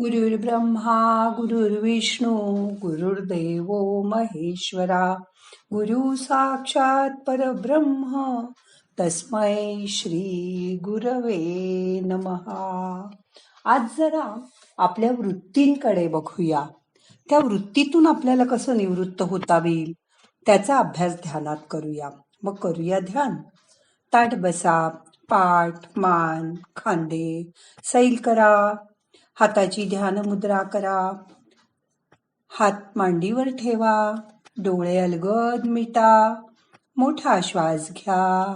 गुरुर्ब्रह्मा गुरुर्विष्णू गुरुर्देव महेश्वरा गुरु साक्षात परब्रह्म तस्मै श्री गुरवे नमहा. आज जरा आपल्या वृत्तींकडे बघूया. त्या वृत्तीतून आपल्याला कसं निवृत्त होता येईल त्याचा अभ्यास ध्यानात करूया. मग करूया ध्यान. ताठ बसा, पाठ मान खांदे सैल करा. हाताची ध्यान मुद्रा करा. हात मांडीवर ठेवा. डोळे अलगद मिटा. मोठा श्वास घ्या.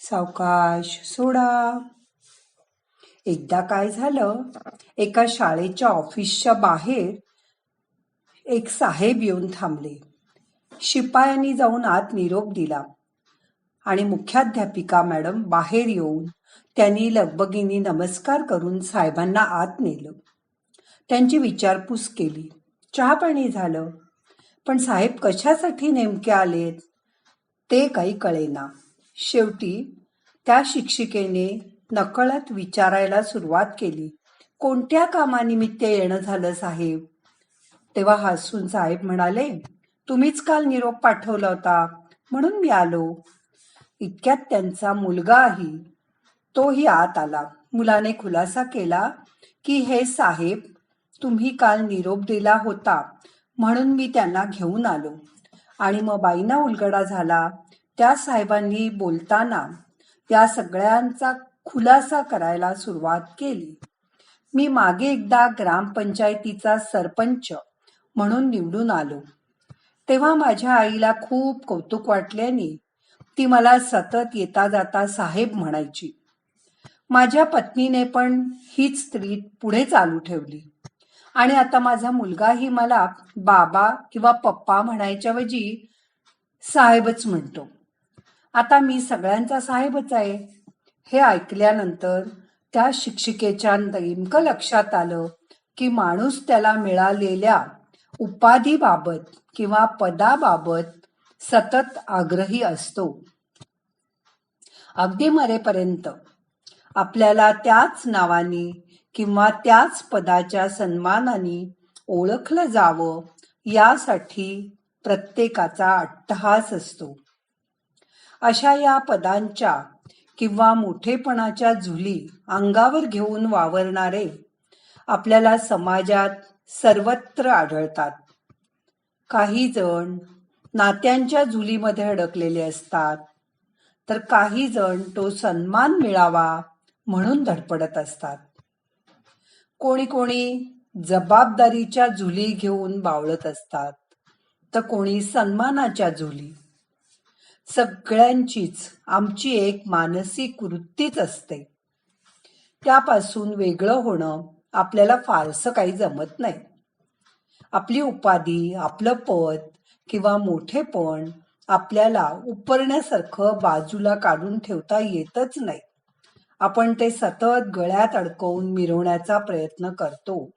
सावकाश सोडा. एकदा काय झालं, एका शाळेच्या ऑफिसच्या बाहेर एक साहेब येऊन थांबले. शिपायांनी जाऊन आत निरोप दिला आणि मुख्याध्यापिका मॅडम बाहेर येऊन त्यांनी लगबगीने नमस्कार करून साहेबांना आत नेलं. त्यांची विचारपूस केली. चहा पाणी झालं, पण साहेब कशासाठी नेमके आलेत ते काही कळेना. शेवटी त्या शिक्षिकेने नकळत विचारायला सुरुवात केली, कोणत्या कामानिमित्त येणं झालं साहेब? तेव्हा हसून साहेब म्हणाले, तुम्हीच काल निरोप पाठवला होता म्हणून मी आलो. इतक्यात त्यांचा मुलगाही तोही आत आला. मुलाने खुलासा केला की हे साहेब, तुम्ही काल निरोप दिला होता म्हणून मी त्यांना घेऊन आलो. आणि मग बाईंना उलगडा झाला. त्या साहेबांनी बोलताना या सगळ्यांचा खुलासा करायला सुरुवात केली. मी मागे एकदा ग्रामपंचायतीचा सरपंच म्हणून निवडून आलो. तेव्हा माझ्या आईला खूप कौतुक वाटल्याने ती मला सतत येता जाता साहेब म्हणायची. माझ्या पत्नीने पण हीच स्त्री पुढे चालू ठेवली आणि आता माझा मुलगाही मला बाबा किंवा पप्पा म्हणायच्याऐवजी साहेबच म्हणतो. आता मी सगळ्यांचा साहेबच आहे. हे ऐकल्यानंतर त्या शिक्षिकेच्या नेमकं लक्षात आलं की माणूस त्याला मिळालेल्या उपाधीबाबत किंवा पदाबाबत सतत आग्रही असतो. अगदी मरेपर्यंत आपल्याला त्याच नावाने किंवा त्याच पदाच्या सन्मानाने ओळखलं जावं यासाठी प्रत्येकाचा अट्टहास असतो. अशा या पदांच्या किंवा मोठेपणाच्या झुली अंगावर घेऊन वावरणारे आपल्याला समाजात सर्वत्र आढळतात. काही जण नात्यांच्या झुलीमध्ये अडकलेले असतात, तर काही जण तो सन्मान मिळावा म्हणून धडपडत असतात. कोणी कोणी जबाबदारीच्या झुली घेऊन बावळत असतात, तर कोणी सन्मानाच्या झुली. सगळ्यांचीच आमची एक मानसिक वृत्तीच असते. त्यापासून वेगळं होणं आपल्याला फारसं काही जमत नाही. आपली उपाधी, आपलं पद किंवा मोठेपण आपल्याला उपरण्यासारखं बाजूला काढून ठेवता येतच नाही. आपण ते सतत गळ्यात अडकवून मिरवण्याचा प्रयत्न करतो.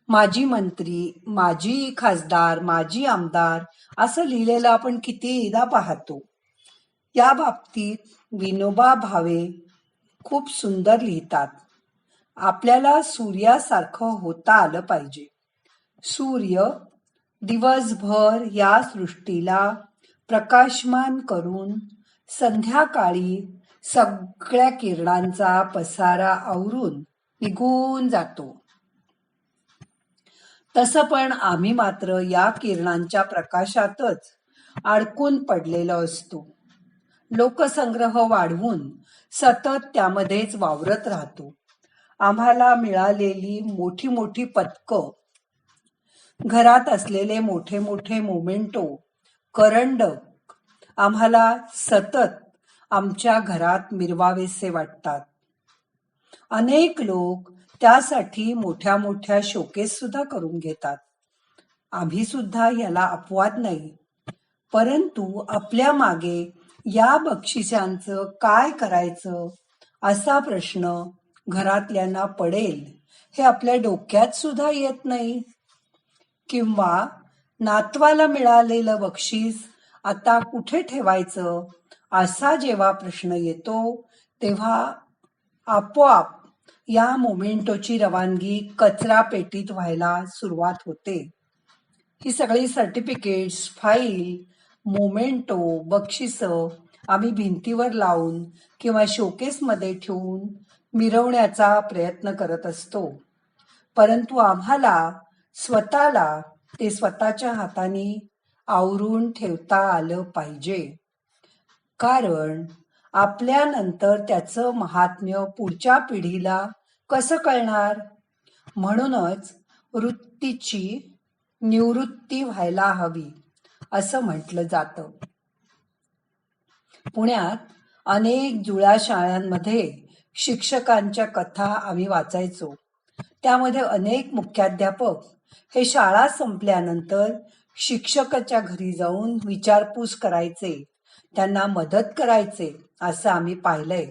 माजी मंत्री, माजी खासदार, माजी आमदार असं लिहिलेलं आपण कितीदा पाहतो. या बाबतीत विनोबा भावे खूप सुंदर लिहितात, आपल्याला सूर्यासारखं होता आलं पाहिजे. सूर्य दिवसभर या सृष्टीला प्रकाशमान करून संध्याकाळी सगळ्या किरणांचा पसारा आवरून निघून जातो. तसं पण आम्ही मात्र या किरणांच्या प्रकाशातच अडकून पडलेलो असतो. लोकसंग्रह वाढवून सतत त्यामध्येच वावरत राहतो. आम्हाला मिळालेली मोठी मोठी पदकं, घरात असलेले मोठे मोठे मोमेंटो, करंडक आम्हाला सतत आमच्या घरात मिरवावेसे वाटतात. अनेक लोक त्यासाठी मोठ्या मोठ्या शोकेस सुद्धा करून घेतात. आम्ही सुद्धा याला अपवाद नाही. परंतु आपल्या मागे या बक्षिसांचं काय करायचं असा प्रश्न घरातल्यांना पडेल हे आपल्या डोक्यात सुद्धा येत नाही. किंवा नातवाला मिळालेलं बक्षीस आता कुठे ठेवायचं असा जेव्हा प्रश्न येतो तेव्हा आपोआप या मोमेंटोची रवानगी कचरा पेटीत व्हायला सुरुवात होते. ही सगळी सर्टिफिकेट्स, फाईल, मोमेंटो, बक्षिसं आम्ही भिंतीवर लावून किंवा शोकेसमध्ये ठेवून मिरवण्याचा प्रयत्न करत असतो. परंतु आम्हाला स्वतःला ते स्वतःच्या हाताने आवरून ठेवता आलं पाहिजे. कारण आपल्यानंतर त्याचं महात्म्य पुढच्या पिढीला कसं कळणार? म्हणूनच वृत्तीची निवृत्ती व्हायला हवी असं म्हटलं जातं. पुण्यात अनेक जुळ्या शाळांमध्ये शिक्षकांच्या कथा आम्ही वाचायचो. त्यामध्ये अनेक मुख्याध्यापक हे शाळा संपल्यानंतर शिक्षकाच्या घरी जाऊन विचारपूस करायचे, त्यांना मदत करायचे असं आम्ही पाहिलंय.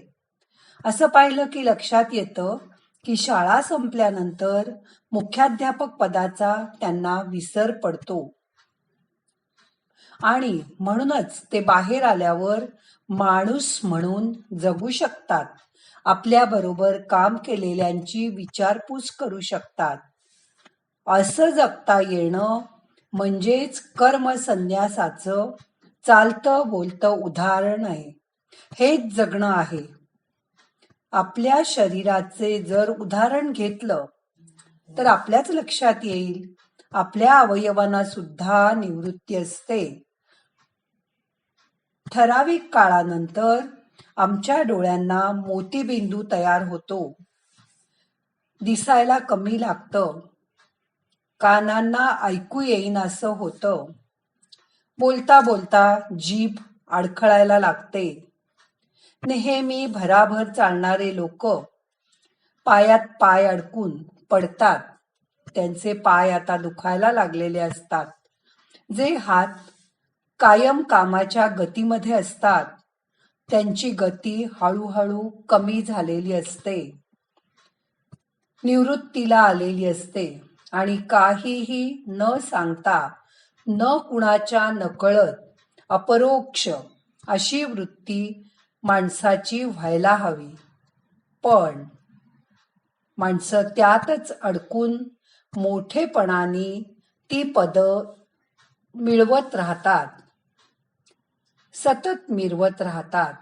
असं पाहिलं की लक्षात येतं की शाळा संपल्यानंतर मुख्याध्यापक पदाचा त्यांना विसर पडतो आणि म्हणूनच ते बाहेर आल्यावर माणूस म्हणून जगू शकतात, आपल्याबरोबर काम केलेल्यांची विचारपूस करू शकतात. असं जगता येणं म्हणजेच कर्मसन्यासाचं चालतं बोलतं उदाहरण आहे. हेच जगणं आहे. आपल्या शरीराचे जर उदाहरण घेतलं तर आपल्याच लक्षात येईल आपल्या अवयवांना सुद्धा निवृत्ती असते. ठराविक काळानंतर आमच्या डोळ्यांना मोतीबिंदू तयार होतो, दिसायला कमी लागतं, कानांना ऐकू येईन असं होतं, बोलता बोलता जीभ अडखळायला लागते. नेहमी भराभर चालणारे लोक पायात पाय अडकून पडतात. त्यांचे पाय आता दुखायला लागलेले असतात. जे हात कायम कामाच्या गतीमध्ये असतात त्यांची गती हळूहळू कमी झालेली असते, निवृत्तीला आलेली असते आणि काहीही न सांगता न कुणाच्या नकळत अपरोक्ष अशी वृत्ती माणसाची व्हायला हवी. पण माणसं त्यातच अडकून मोठेपणाने ती पदं मिळवत राहतात, सतत मिरवत राहतात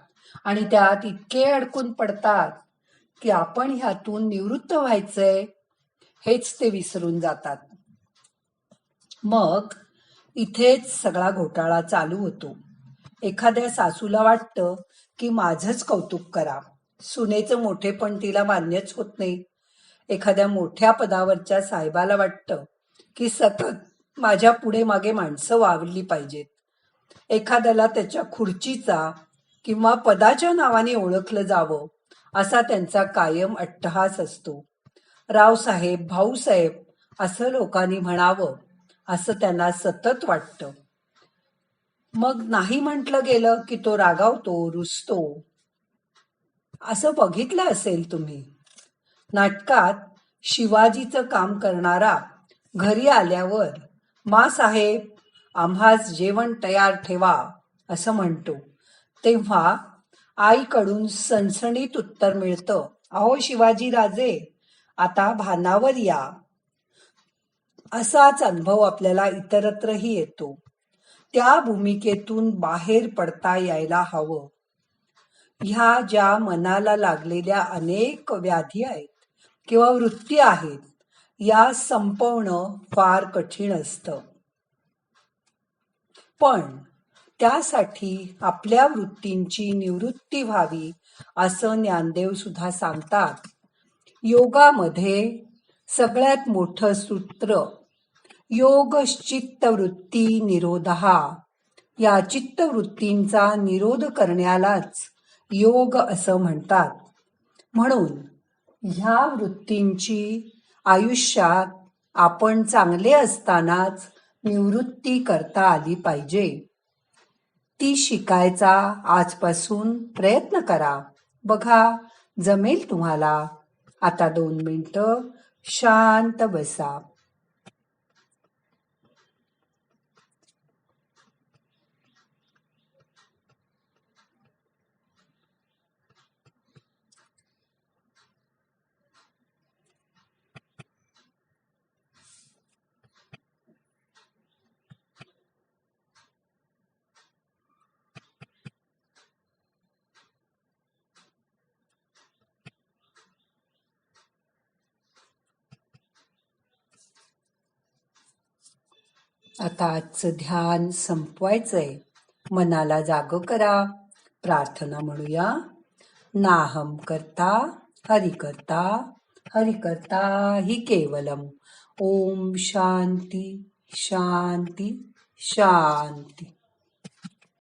आणि त्यात इतके अडकून पडतात की आपण ह्यातून निवृत्त व्हायचंय हेच ते विसरून जातात. मग इथेच सगळा घोटाळा चालू होतो. एखाद्या सासूला वाटतं की माझंच कौतुक करा, सुनेचं मोठेपण तिला मान्यच होत नाही. एखाद्या मोठ्या पदावरच्या साहेबाला वाटतं की सतत माझ्या पुढे मागे माणसं वावरली पाहिजेत. एखाद्याला त्याच्या खुर्चीचा किंवा पदाच्या नावाने ओळखलं जावं असा त्यांचा कायम अट्टहास असतो. रावसाहेब, भाऊसाहेब असं लोकांनी म्हणावं असं त्यांना सतत वाटतं. मग नाही म्हटलं गेलं की तो रागावतो, रुसतो. असं बघितलं असेल तुम्ही. नाटकात शिवाजीचं काम करणारा घरी आल्यावर मा साहेब आम्हास जेवण तयार ठेवा असं म्हणतो, तेव्हा आईकडून सणसणीत उत्तर मिळतं, अहो शिवाजी राजे आता भानावर या. असाच अनुभव आपल्याला इतरत्रही येतो. त्या भूमिकेतून बाहेर पडता यायला हवं. ह्या ज्या मनाला लागलेल्या अनेक व्याधी आहेत किंवा वृत्ती आहेत, या संपवणं फार कठीण असतं. पण त्यासाठी आपल्या वृत्तींची निवृत्ती व्हावी असं ज्ञानदेव सुद्धा सांगतात. योगामध्ये सगळ्यात मोठं सूत्र योगश्चित्तवृत्ती निरोधः. या चित्तवृत्तींचा निरोध करण्यालाच योग असं म्हणतात. म्हणून ह्या वृत्तींची आयुष्यात आपण चांगले असतानाच निवृत्ती करता आली पाहिजे. ती शिकायचा आजपासून प्रयत्न करा. बघा जमेल तुम्हाला. आता 2 मिनिटं शांत बसा. आता आजचं ध्यान संपवायचंय. मनाला जाग करा. प्रार्थना म्हणूया. नाहम करता हरि करता हरि करता हि केवलम. ओम शांती शांती शांती.